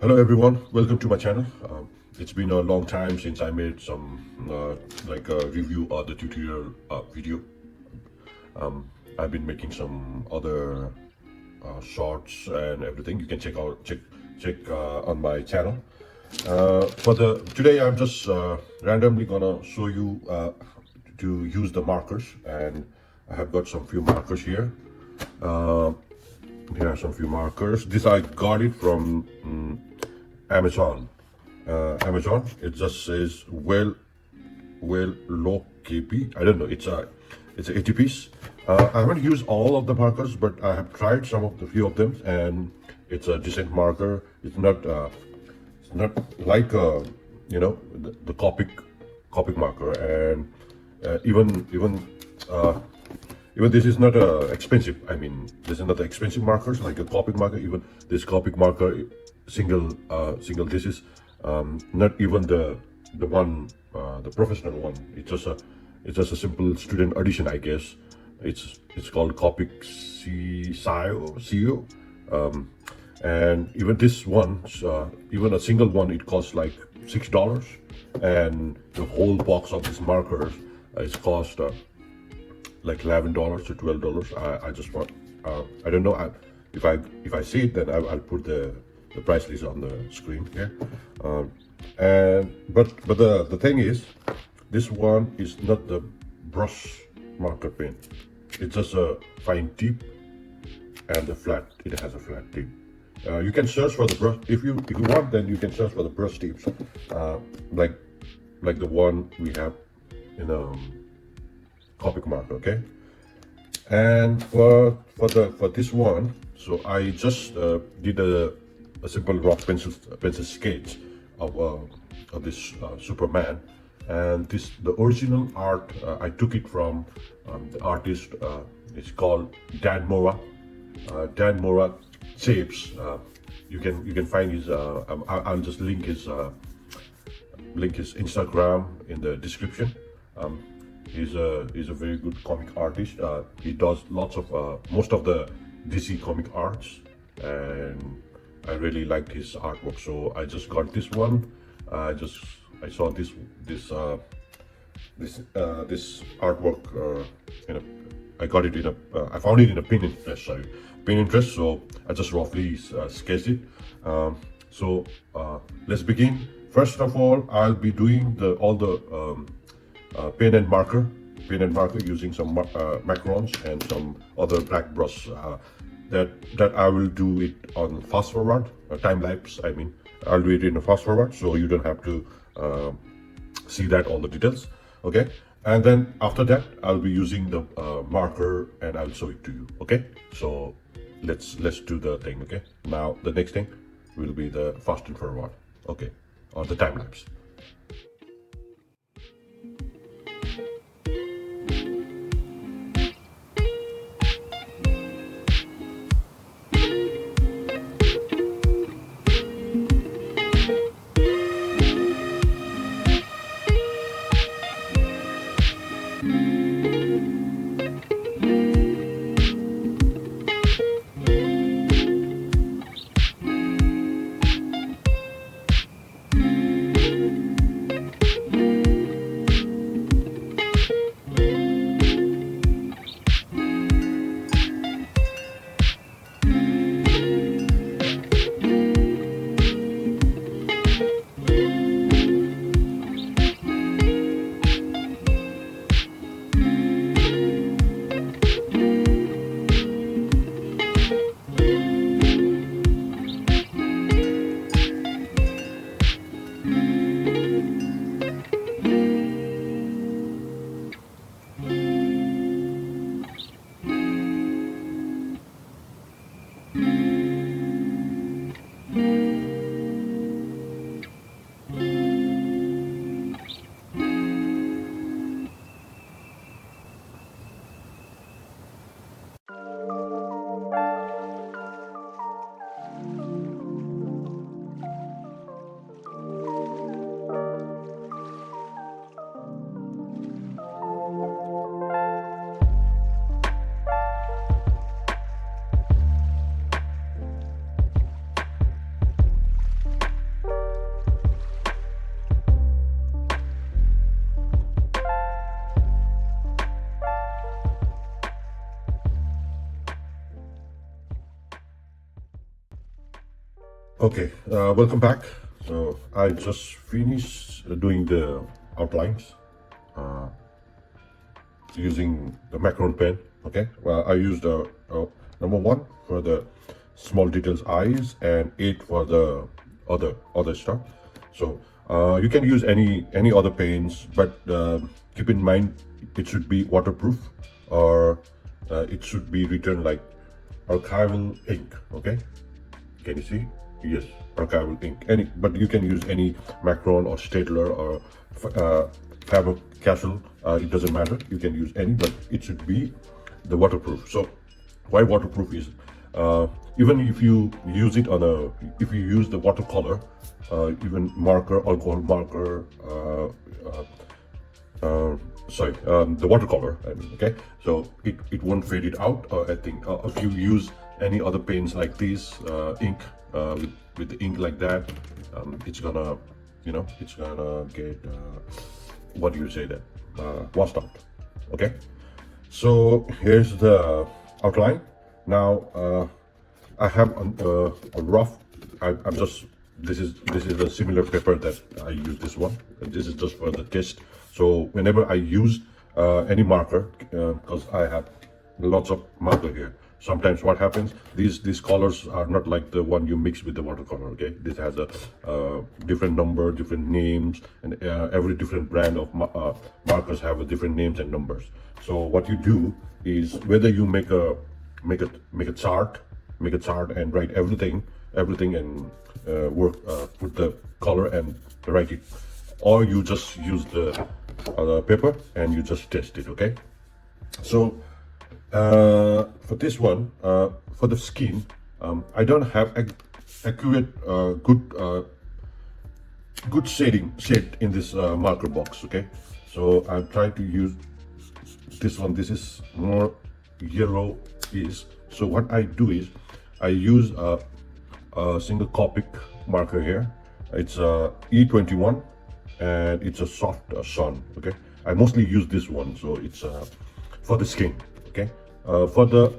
Hello everyone, welcome to my channel. It's been a long time since I made some like a review or the tutorial video. I've been making some other shorts and everything. You can check on my channel. For the today, I'm just randomly gonna show you to use the markers, and I have got some few markers here. Here are some few markers. This I got it from Amazon. Amazon. It just says low KP. I don't know. It's a 80 piece. I haven't used all of the markers, but I have tried some of the few of them, and it's a decent marker. It's not like the Copic marker, and even this is not expensive. I mean, this is not the expensive markers like a Copic marker. Even this Copic marker, single. This is not even the one, the professional one. It's just a simple student edition, I guess. It's called Copics CEO. And even this one, even a single one, it costs like $6, and the whole box of these markers is cost like $11 to $12. I just want I don't know if I see it, then I'll put the price list on the screen here. But the thing is, this one is not the brush marker pen. It's just a fine tip and it has a flat tip. You can search for the brush if you want. Then you can search for the brush tips, like the one we have in a Copic marker. Okay. And for this one, so I just did a simple rock pencil sketch of this Superman, and the original art I took it from the artist. It's called Dan Mora. Dan Mora shapes. You can find his. I'll just link his Instagram in the description. He's a very good comic artist. He does lots of most of the DC comic arts, and I really liked his artwork. So I just got this one. I saw this artwork. I got it in I found it in a Pinterest. Sorry, Pinterest. So I just roughly sketched it. Let's begin. First of all, I'll be doing all the pen and marker using some Microns and some other black brush. That I will do it on fast forward, time lapse. I mean, I'll do it in a fast forward, so you don't have to see that all the details. Okay, and then after that, I'll be using the marker and I'll show it to you. Okay, so let's do the thing. Okay, now the next thing will be the fast and forward. Okay, or the time lapse. Okay, welcome back. So I just finished doing the outlines using the Micron pen. Okay, well, I used number 1 for the small details eyes and 8 for the other stuff. So you can use any other paints, but keep in mind it should be waterproof, or it should be written like archival ink. Okay, can you see? Yes, archival ink. But you can use any Micron or Staedtler or Faber Castell. It doesn't matter. You can use any, but it should be the waterproof. So, why waterproof is even if you use it on if you use the watercolor, even marker, alcohol marker, the watercolor. I mean, okay, so it won't fade it out. I think if you use any other paints like this, ink with the ink like that, it's gonna, it's gonna get what do you say that washed out. Okay, so here's the outline. Now I have a rough. I'm just this is a similar paper that I use this one. And this is just for the test. So whenever I use any marker, because I have lots of marker here. Sometimes what happens, these colors are not like the one you mix with the watercolor. Okay, this has a different number, different names, and every different brand of markers have a different names and numbers. So what you do is whether you make a chart and write everything and put the color and write it, or you just use the paper and you just test it. Okay, so for this one, for the skin, I don't have accurate good shade in this marker box. Okay, so I'm trying to use this one. This is more yellow-ish. So what I do is I use a single Copic marker here. It's a E21 and it's a soft sun. Okay, I mostly use this one, so it's for the skin. Okay, for the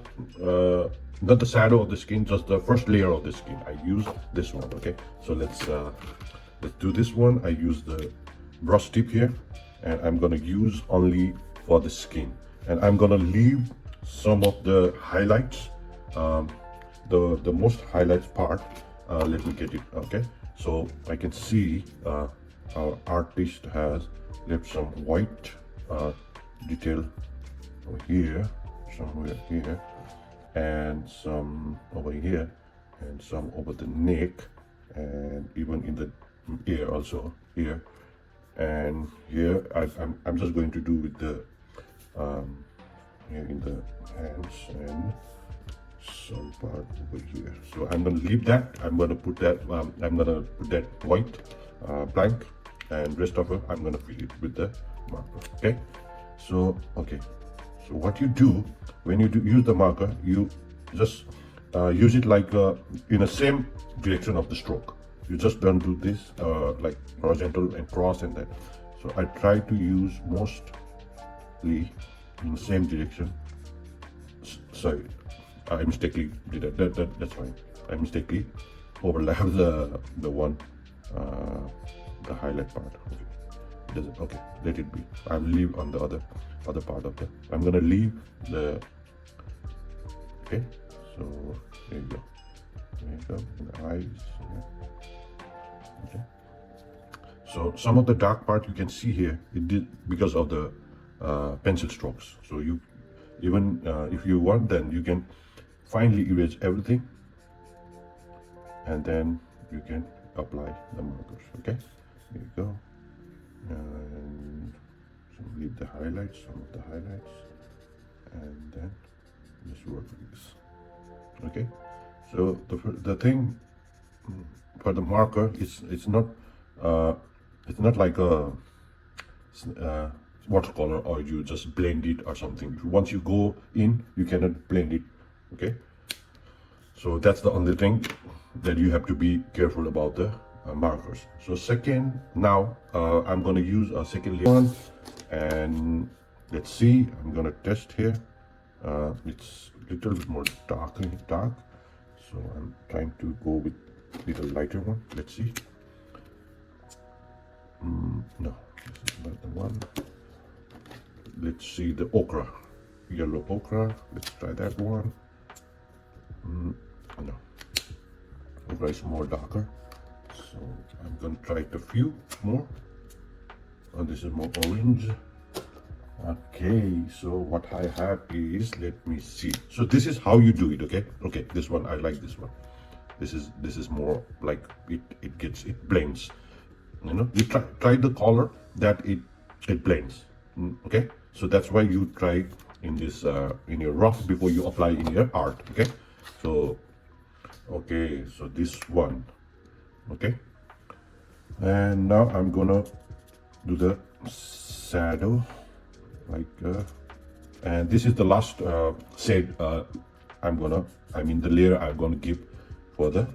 not the shadow of the skin, just the first layer of the skin, I use this one. Okay, so let's do this one. I use the brush tip here, and I'm gonna use only for the skin, and I'm gonna leave some of the highlights, the most highlights part. Let me get it. Okay, so I can see our artist has left some white detail over here, somewhere here, and some over here, and some over the neck, and even in the ear also here, and here I'm just going to do with the here in the hands and some part over here. So I'm going to leave that. I'm going to put that white blank, and rest of it I'm going to fill it with the marker. Okay, so so what you do when you use the marker, you just use it like in the same direction of the stroke. You just don't do this like horizontal and cross and that. So I try to use mostly in the same direction. Sorry, I mistakenly did that. That's fine. I mistakenly overlapped the one the highlight part. Okay. Does it? Okay, let it be. I'll leave on the other part of the. I'm gonna leave the. Okay, so there you go. There you go. And the eyes. Yeah. Okay. So some of the dark part you can see here. It did because of the pencil strokes. So you even if you want, then you can finally erase everything, and then you can apply the markers. Okay, there you go. And so leave the highlights, some of the highlights, and then just work with this. Okay, so the thing for the marker is it's not like a watercolor, or you just blend it or something. Once you go in, you cannot blend it. Okay, so that's the only thing that you have to be careful about the markers. So second, now I'm going to use a second layer one, and let's see, I'm going to test here. It's a little bit more dark, so I'm trying to go with little lighter one. Let's see. No, this is not the one. Let's see the ochre, yellow ochre. Let's try that one. No, ochre is more darker, so I'm gonna try it a few more. Oh, this is more orange. Okay, so what I have is, let me see. So this is how you do it. Okay, this one, I like this one. This is more like it blends. You know, you try the color that it blends. Okay, so that's why you try in this in your rough before you apply in your art. Okay, so this one. Okay, and now I'm gonna do the shadow, like and this is the last shade the layer I'm gonna give for the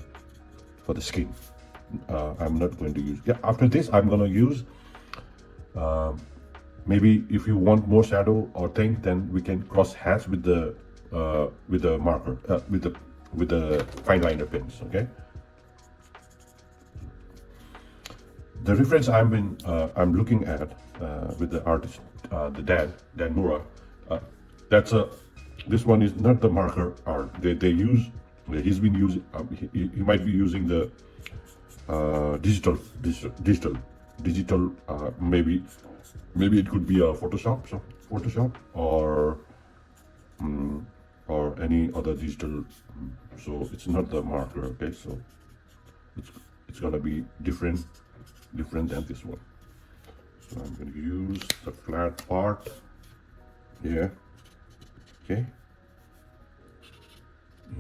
skin. I'm not going to use, after this I'm gonna use maybe if you want more shadow or thing, then we can cross hatch with the marker, with the fine liner pens. Okay, the reference I'm looking at with the artist, the Dan Mora, this one is not the marker art. They use, he's been using, he might be using the digital, maybe it could be a Photoshop or any other digital, so it's not the marker. Okay, so it's gonna be different than this one. So I'm going to use the flat part here. Okay,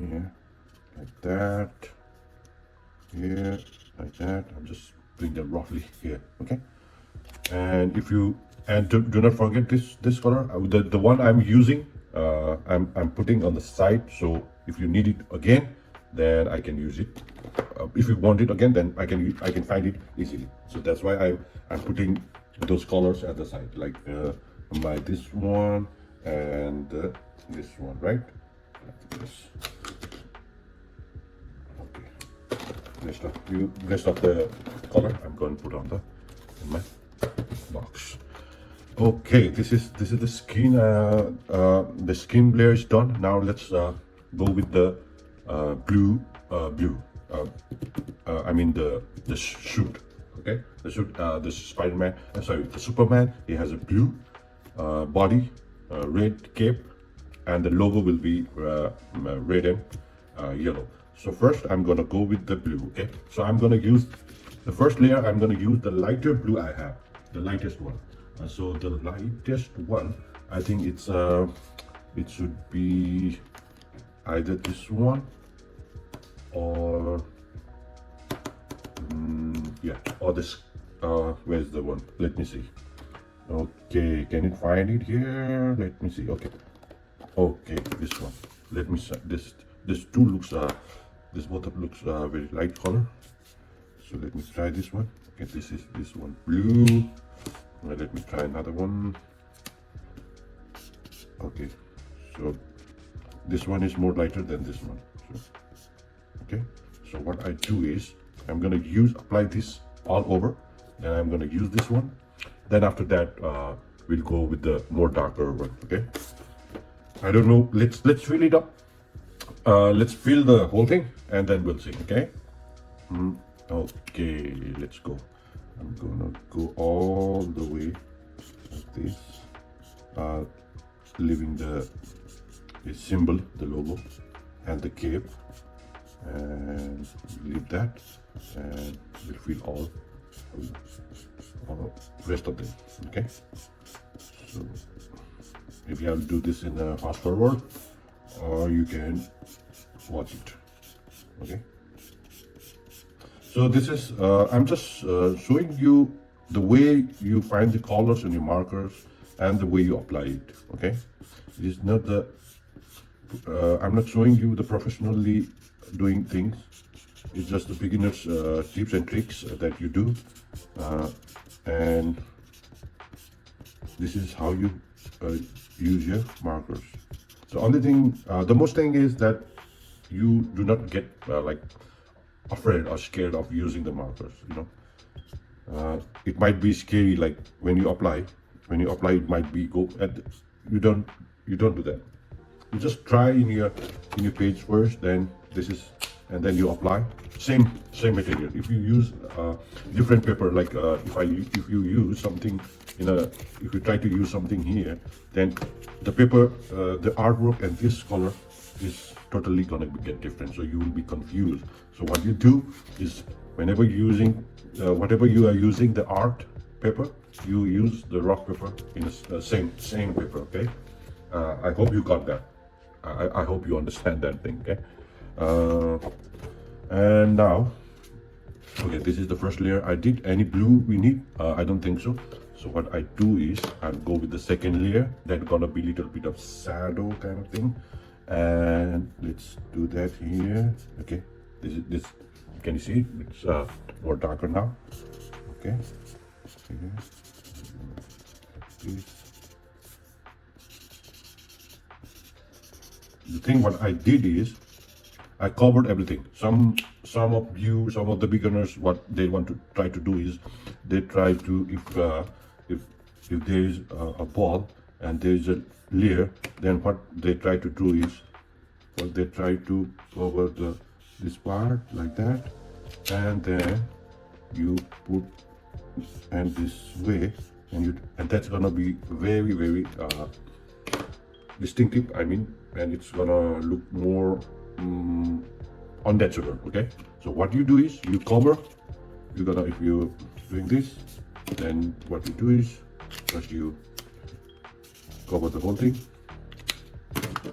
yeah, like that, here, like that. I'm just doing them roughly here. Okay, and do not forget this color, the one I'm using, I'm putting on the side, so if you need it again, then I can use it. If you want it again, then I can find it easily. So that's why I'm putting those colors at the side, like this one and this one, right? Like this. Okay. Rest of the color I'm going to put on in my box. Okay, this is the skin. The skin layer is done. Now let's go with the blue. I mean the suit. Okay, the suit. The Spider-Man. The Superman. He has a blue body, red cape, and the logo will be red and yellow. So first I'm gonna go with the blue. Okay, so I'm gonna use the first layer. I'm gonna use the lighter blue I have, the lightest one. So the lightest one, I think it should be either this one or or this. Where's the one? Let me see. Okay, can you find it here? Let me see. Okay, this one. Let me see. This two looks this bottom looks very light color. So let me try this one. Okay, this one blue. Let me try another one. Okay, so this one is more lighter than this one. Okay, so what I do is I'm gonna apply this all over, and I'm gonna use this one. Then after that, we'll go with the more darker one. Okay, I don't know. Let's fill it up. Let's fill the whole thing, and then we'll see. Okay. Okay, let's go. I'm gonna go all the way like this, leaving the symbol, the logo, and the cape, and leave that, and we'll fill all rest of them. Okay, so maybe I'll do this in a fast forward, or you can watch it. Okay. So this is, I'm just showing you the way you find the colors in your markers and the way you apply it. Okay, it is not I'm not showing you the professionally doing things. It's just the beginners tips and tricks that you do, and this is how you use your markers. The only thing, the most thing is that you do not get afraid or scared of using the markers, it might be scary, like when you apply it might be go, and you don't do that. You just try in your page first, then this is, and then you apply same material. If you use different paper, like if you use something if you try to use something here, then the paper, the artwork and this color is totally gonna get different, so you will be confused. So what you do is, whenever you're using whatever you are using, the art paper, you use the rock paper in the same paper. Okay, I hope you got that. I hope you understand that thing. Okay, and now, okay, this is the first layer. I did any blue we need? I don't think so. So what I do is I'll go with the second layer. That's gonna be a little bit of shadow kind of thing, and let's do that here. Okay, this. Can you see? It's more darker now. Okay. The thing what I did is I covered everything. Some of the beginners, what they want to try to do is they try to, if there is a ball and there is a layer, then what they try to do is, cover this part like that, and then you put and this way, and that's gonna be very, very distinctive. I mean, and it's gonna look more unnatural. Okay, so what you do is you cover. If you're doing this, then what you do is first you cover the whole thing,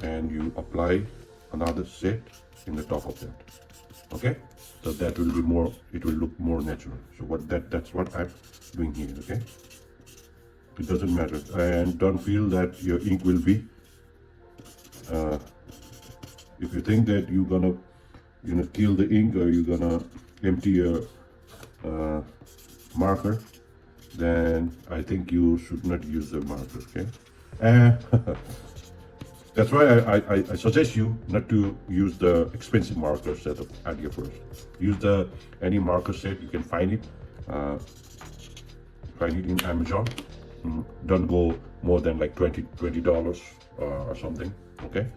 and you apply another set in the top of that. Okay, so that will be more, it will look more natural. So that's what I'm doing here. Okay, it doesn't matter, and don't feel that your ink will be if you think that you're gonna kill the ink, or you're gonna empty your marker, then I think you should not use the marker. Okay, that's why I suggest you not to use the expensive marker set of idea first. Use any marker set you can find it. Find it in Amazon. Don't go more than like $20 or something. Okay,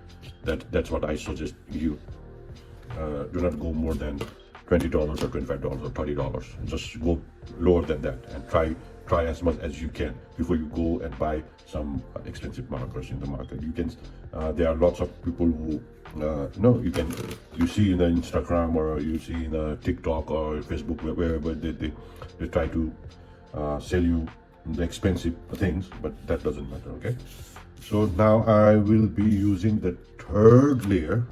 that's what I suggest you. Do not go more than $20 or $25 or $30. Just go lower than that, and try as much as you can before you go and buy some expensive markers in the market. You can there are lots of people who you see in the Instagram, or you see in TikTok or Facebook, wherever they try to sell you the expensive things, but that doesn't matter. Okay, so now I will be using the third layer.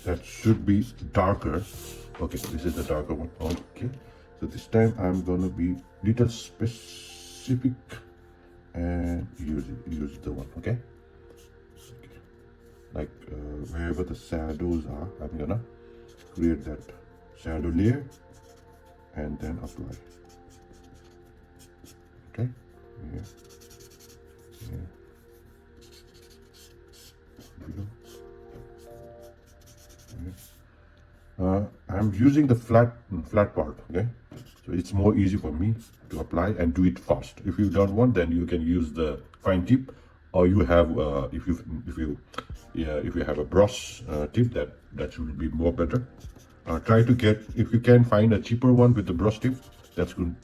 That should be darker. Okay, this is the darker one. Okay, so this time I'm gonna be little specific and use the one. Okay, like wherever the shadows are, I'm gonna create that shadow layer and then apply. Okay, yeah. I'm using the flat part. Okay, so it's more easy for me to apply and do it fast. If you don't want, then you can use the fine tip, or you have if you have a brush tip, that should be more better. Try to get, if you can find a cheaper one with the brush tip, that's good.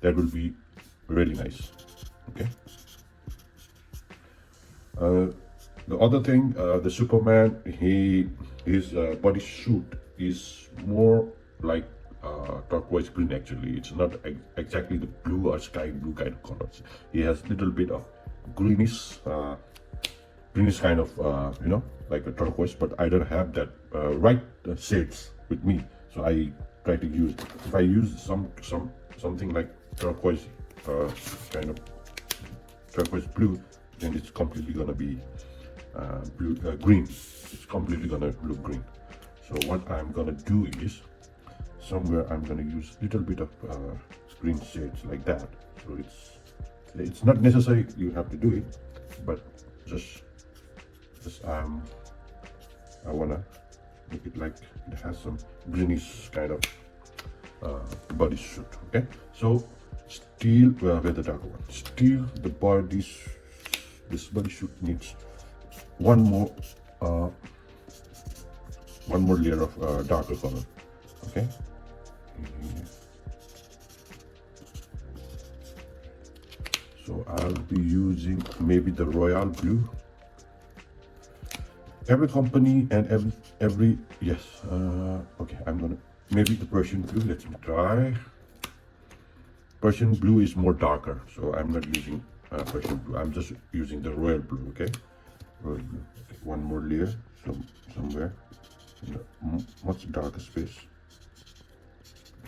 That will be really nice. Okay. The other thing, the Superman, his body suit is more like turquoise green. Actually, it's not exactly the blue or sky blue kind of colors. He has little bit of greenish kind of like a turquoise, but I don't have that right shades with me, so I try to use, if I use something like turquoise kind of turquoise blue, then it's completely gonna be green. It's completely gonna look green. So what I'm gonna do is, somewhere I'm gonna use little bit of green shades like that. So it's not necessary you have to do it, but just I wanna make it like it has some greenish kind of bodysuit. Okay, so steel, where the darker one, steel the body. This bodysuit needs one more uh, layer of darker color. Okay. So I'll be using maybe the royal blue. Every company and every yes. Okay, I'm gonna maybe the Persian blue. Let me try. Persian blue is more darker, so I'm not using Persian blue. I'm just using the royal blue. Okay, royal blue. Okay, one more layer, somewhere in a much darker space.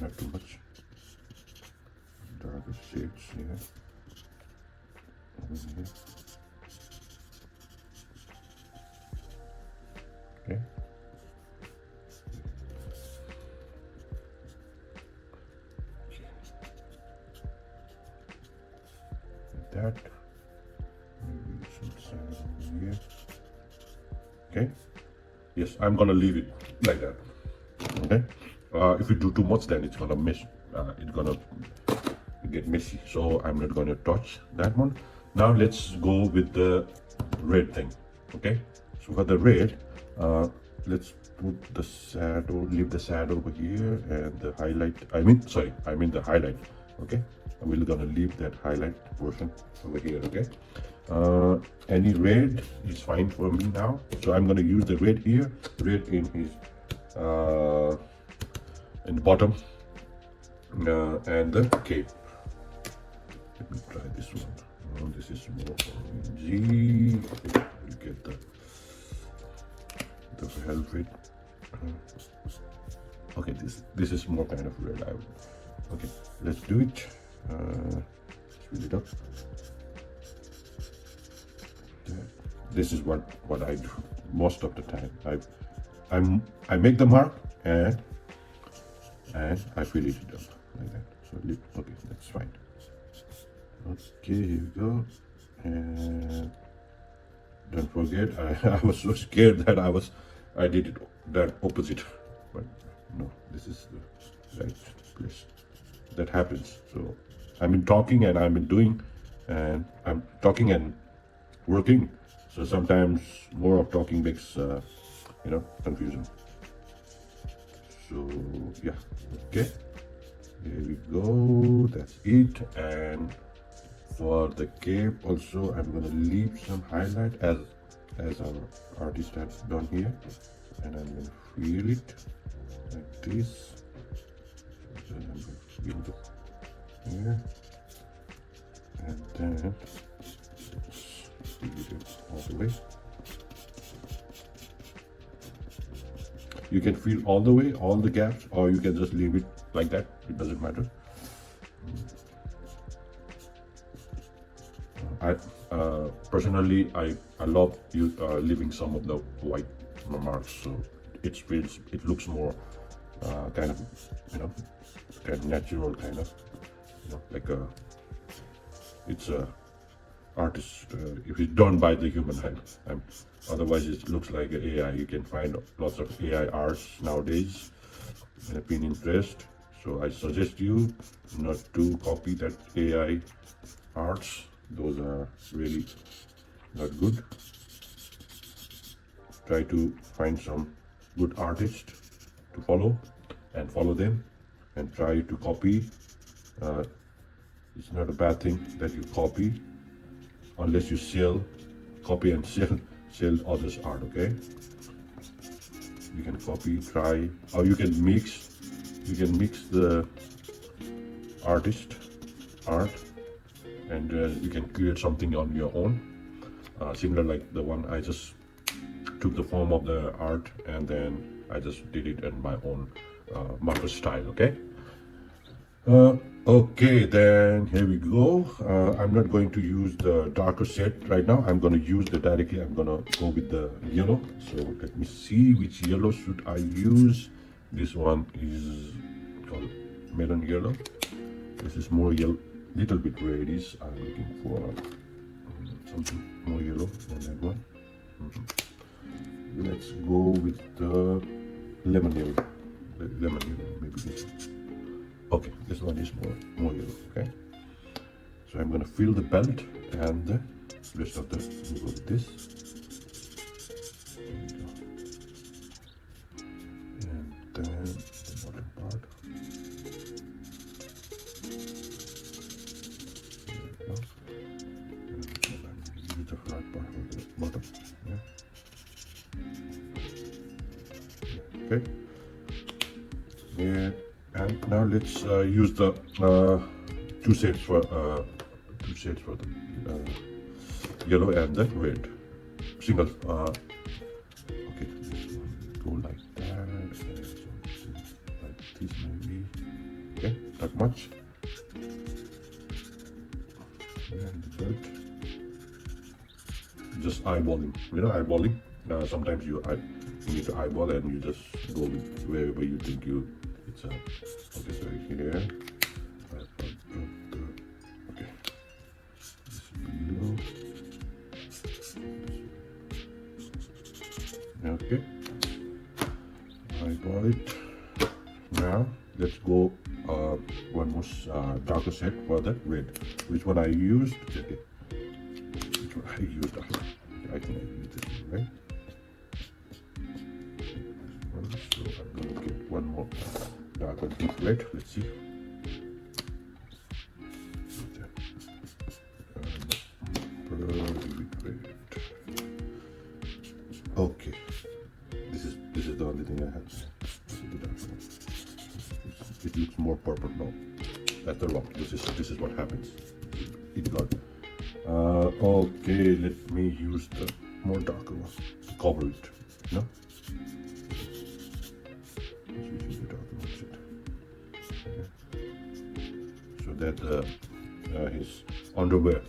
Not too much. Darker shades here. Over here. Okay. That maybe some sand over here. Okay, yes, I'm gonna leave it like that. Okay, if you do too much, then it's gonna mess. It's gonna get messy. So I'm not gonna touch that one. Now let's go with the red thing. Okay, so for the red, let's put the shadow. Leave the shadow over here and the highlight. I mean the highlight. Okay. We're gonna leave that highlight portion over here. Okay, any red is fine for me now, so I'm gonna use the red here, red in his in the bottom and the cape. Let me try this one. Oh, this is more orangey. Okay, you get the velvet. Okay, this is more kind of red. Okay, let's do it. Fill it up. This is what I do most of the time. I make the mark and I fill it up like that. So okay, that's fine. Okay, here we go. And don't forget, I was so scared that I did it that opposite, but no, this is the right place. That happens. So I've been talking and I've been doing, and I'm talking and working. So sometimes more of talking makes confusion. So yeah, okay. Here we go. That's it. And for the cape also, I'm gonna leave some highlight as our artist has done here, and I'm gonna fill it like this. And I'm gonna fill it here, and then fill it all the way. You can fill all the way, all the gaps, or you can just leave it like that. It doesn't matter. Personally, I love leaving some of the white marks, so it looks more kind of kind of natural, kind of like it's a artist if it's done by the human hand. Otherwise it looks like AI. You can find lots of AI arts nowadays in Pinterest, so I suggest you not to copy that AI arts. Those are really not good. Try to find some good artists to follow and follow them and try to copy. It's not a bad thing that you copy, unless you copy and sell others' art. Okay, you can copy, try, or you can mix the artist art, and you can create something on your own, similar like the one I just took the form of the art and then I just did it in my own marker style. Okay. Okay, then here we go. I'm not going to use the darker shade right now. I'm going to use I'm going to go with the yellow. So let me see which yellow should I use. This one is called melon yellow. This is more yellow, little bit reddish. I'm looking for something more yellow than that one. Let's go with the lemon yellow. Maybe this. Okay, this one is more yellow. Okay, so I'm gonna fill the belt and the rest of the we'll go with this. And then the bottom part. Use the flat part of the bottom. Yeah. Okay. Yeah. And now let's use the two shades for the yellow and the red. Single. Okay. Go like that. And so like this maybe. Okay. Not much. And the belt. Just eyeballing. You know, eyeballing. Sometimes you need to eyeball and you just go with wherever you think it's okay. So here. Okay. This below. Okay. Eyeball it. Now let's go one more darker set for the red. Which one I used? Okay. Which one I used? I think I used this one, right? So I'm gonna get one more darker deep red. Let's see. Okay. This is the only thing I have. It looks more purple now. That's the wrong. This is what happens. It got. Okay, let me use the more darker one. Cover it. No. So that his underwear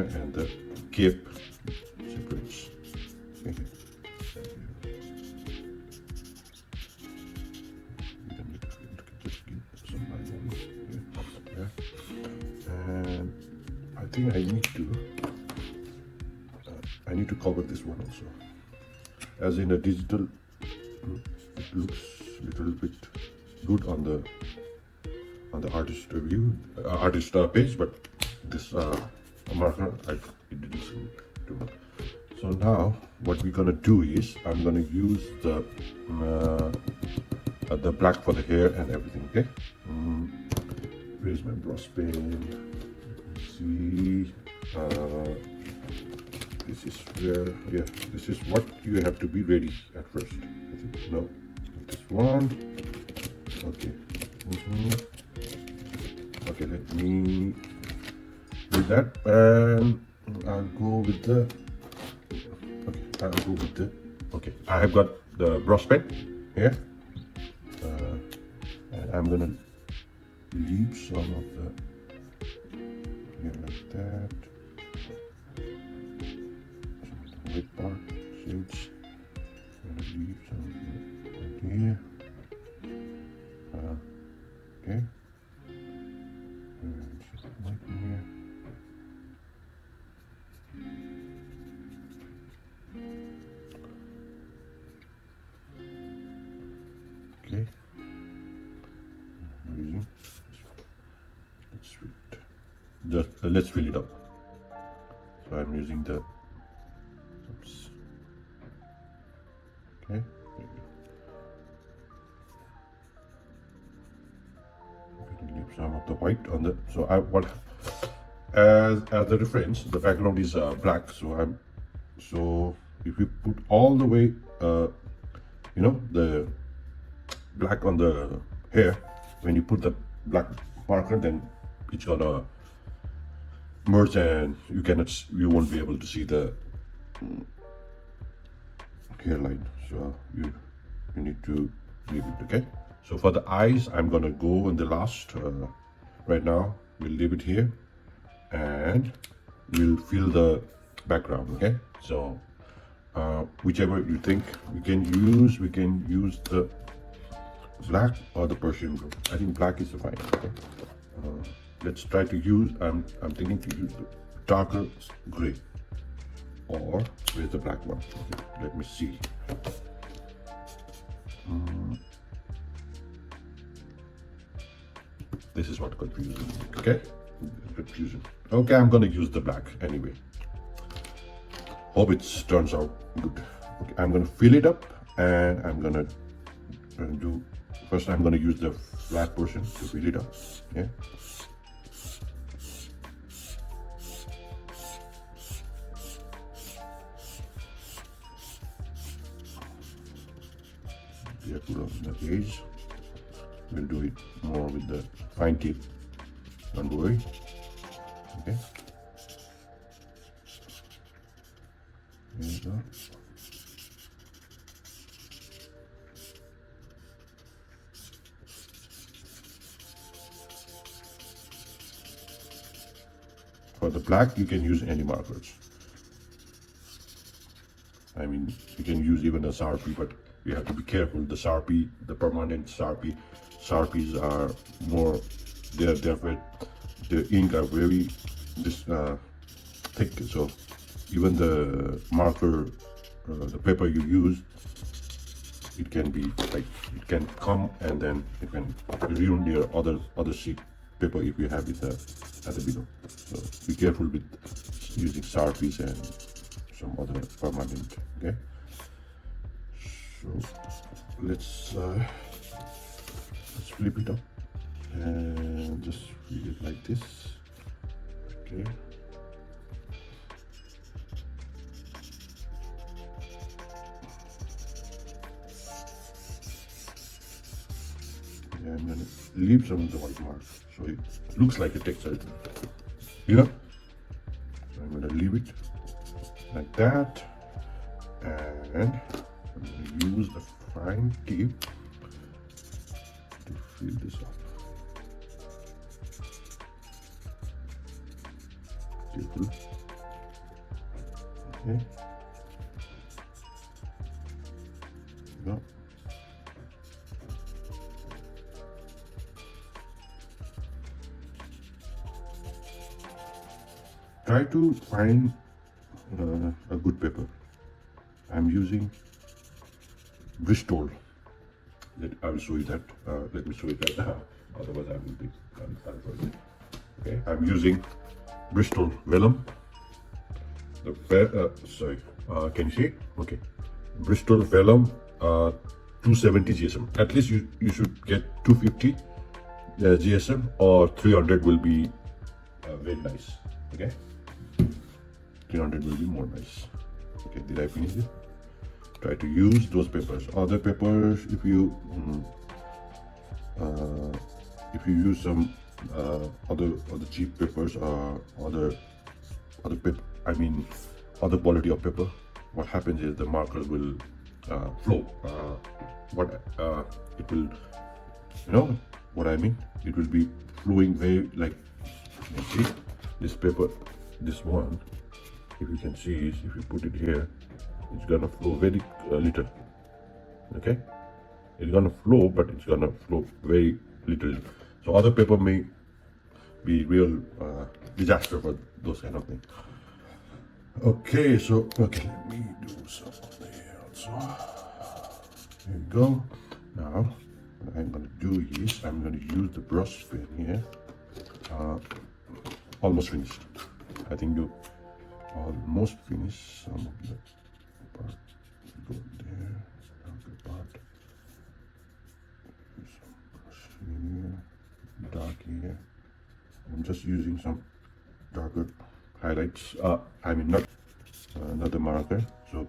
and the cape separates. Okay. And I think I need to cover this one also. As in a digital, it looks a little bit good on the artist review, artist page, but this marker, it didn't seem too much. So now what we're gonna do is I'm gonna use the black for the hair and everything. Okay. Where's my brush pen? Let me see. This is where, yeah, this is what you have to be ready at first. I think. No, this one. Okay. Okay, let me do that, and I'll go with the. Okay, I have got the brush pen here, and I'm gonna leave some of the here like that. White part shades. I'm gonna leave some of it right here. Okay. And some white here. Okay. Let's fill it up. So I'm using the. Oops. Okay. Leave some of the white on the. So I what as the reference, the background is black. So if you put all the way, the black on the hair, when you put the black marker, then it's gonna merge and you won't be able to see the hairline. So you need to leave it. Okay. So for the eyes, I'm gonna go in the last. Right now, we'll leave it here, and we'll fill the background. Okay. So whichever you think we can use the black or the Persian blue. I think black is fine. Okay. Let's try to use. I'm thinking to use the darker gray, or where's the black one? Okay, let me see. This is what confuses me. Okay, confusion. Okay, I'm gonna use the black anyway. Hope it turns out good. Okay, I'm gonna fill it up, and I'm gonna do. First, I'm gonna use the flat portion to fill it up. Yeah. Careful of the edge. We'll do it more with the fine tip. Don't worry. Okay. There you go. For the black, you can use any markers. I mean, you can use even a Sharpie, but you have to be careful. The Sharpie, the permanent Sharpies are more, the ink are very thick. So even the marker, the paper you use, it can be like, it can come and then it can ruin your other sheet paper if you have it at the below. So be careful with using Sharpies and some other permanent. Okay. So let's flip it up and just read it like this. Okay. And I'm gonna leave some of the white mark so it looks like a texture. You know? So I'm gonna leave it like that, and I'm gonna use the fine tip to fill this up. Careful. Okay. No. Try to find a good paper. I'm using Bistol. I will show you that. Let me show you that. Otherwise, I will be confused. Okay, I'm using Bistol vellum. Sorry, can you see? Okay, Bistol vellum 270 GSM. At least you should get 250 GSM, or 300 will be very nice. Okay. 300 will be more nice. Okay, did I finish it? Try to use those papers. Other papers, if you use some other cheap papers or other paper, I mean other quality of paper, what happens is the markers will flow. It will, you know what I mean? It will be flowing very, like, you see this paper, this one. If you can see, if you put it here, it's gonna flow very little. Okay, it's gonna flow, but it's gonna flow very little. So other paper may be real disaster for those kind of things. Okay, so let me do something there also. There you go. Now what I'm gonna do is I'm gonna use the brush pen here. Almost finished. I think you almost finished. Some of the part go there, darker part. Some brush here, dark here. I'm just using some darker highlights. I mean not another marker. So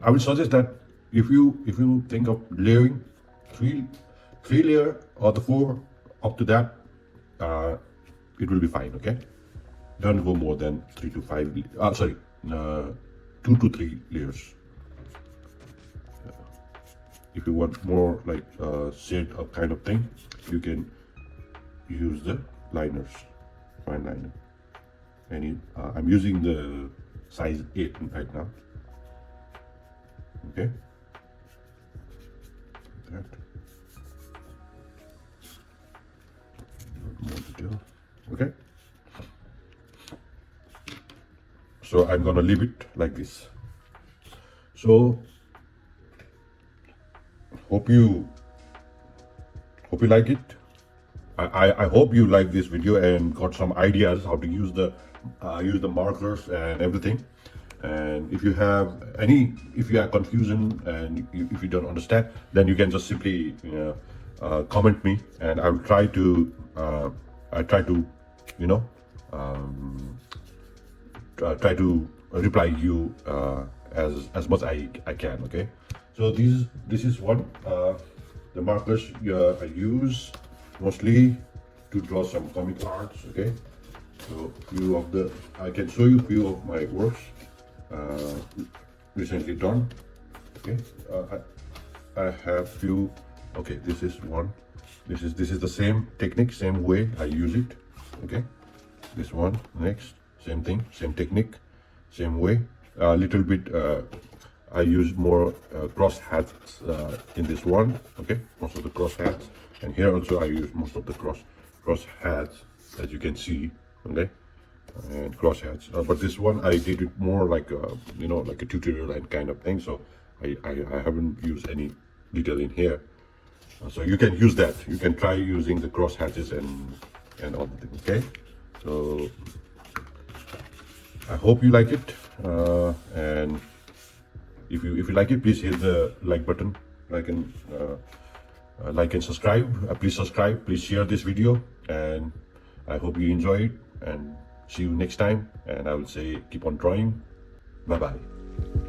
I will suggest that if you think of layering three layer or the 4 up to that, it will be fine. Okay. Don't go more than 3 to 5. 2 to 3 layers. If you want more like shade of kind of thing, you can use the liners, fine liner. And I'm using the size 8 right now. Okay. That. More detail. Okay. So I'm gonna leave it like this. So hope you Hope you like it. I hope you like this video and got some ideas how to use the markers and everything. And if you have if you are confusion and if you don't understand, then you can just simply comment me, and I will try to you know try to reply you as much I can. Okay, so this is one the markers I use mostly to draw some comic arts. Okay, so I can show you few of my works recently done. Okay, I have few. Okay, this is one. This is the same technique, same way I use it. Okay, this one next, same thing, same technique, same way. A little bit I use more cross hats in this one. Okay, most of the cross hats, and here also I use most of the cross hats, as you can see. Okay, and cross hats, but this one I did it more like like a tutorial and kind of thing, so I haven't used any detail in here. So you can use that. You can try using the cross hatches and all the things. Okay, so I hope you like it, and if you like it, please hit the like button, like and subscribe. Please subscribe, please share this video, and I hope you enjoy it, and see you next time. And I will say keep on drawing. Bye bye.